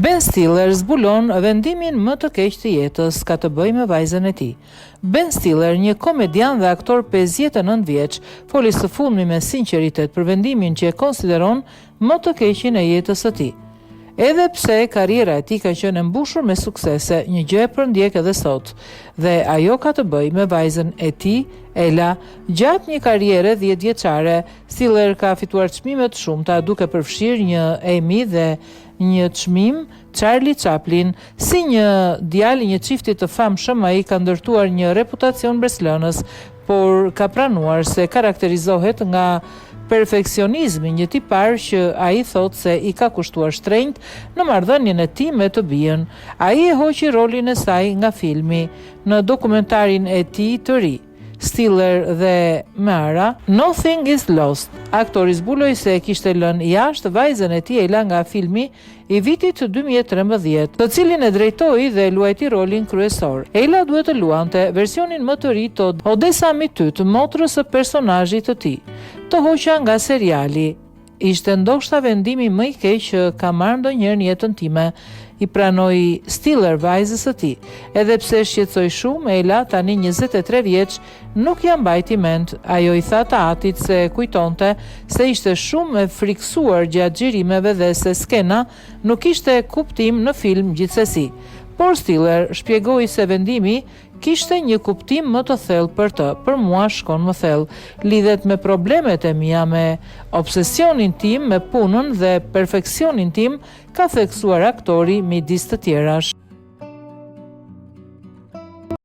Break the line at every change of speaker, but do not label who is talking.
Ben Stiller zbulon vendimin më të keq të jetës, ka të bëjë me vajzën e tij. Ben Stiller, një komedian dhe aktor 59 vjeç, foli së fundmi me sinqeritet për vendimin që e konsideron më të keqin e jetës së tij. Edhe pse karriera e tij ka qenë e mbushur me suksese, një gjë e përndjek edhe sot, dhe ajo ka të bëjë me vajzën e tij, Ella. Gjatë një karriere 10 vjeçare, Stiller ka fituar çmime të shumta, duke përfshirë një Emmy dhe një çmim Charlie Chaplin. Si një djalë i një çifti të famshëm, ai ka ndërtuar një reputacion breslënës, por ka pranuar se karakterizohet nga perfeksionizmi, një tipar që ai thot se i ka kushtuar shtrenjtë në marrëdhënien e tij me të bijën. Ai e hoqi rolin e saj nga filmi në dokumentarin e tij të ri, Stiller dhe Mara, Nothing is Lost. Aktori zbuloi se kishte lënë jashtë vajzën e tij Ella nga filmi i vitit 2013, të cilin e drejtoi dhe luajti rolin kryesor. Ella duhet të luante versionin më të ri të Odessa Mity, të motrës së personazhit të tij. Të hoqa nga seriali. Ishte ndoshta vendimi më i keq që ka marrë ndonjëherë në jetën time, i pranoi Stiller vajzës së tij. Edhe pse shqetësoi shumë, Ella, tani 23 vjeç, nuk ja mbajti mend. Ajo i tha të atit se kujtonte se ishte shumë e friksuar gjatë xhirimeve dhe se skena nuk kishte kuptim në film gjithsesi. Por Stiller shpjegoi se vendimi kishte një kuptim më të thellë për të. Për mua shkon më thellë. Lidhet me problemet e mia, me obsesionin tim me punën dhe perfeksionin tim, ka theksuar aktori midis të tjerash.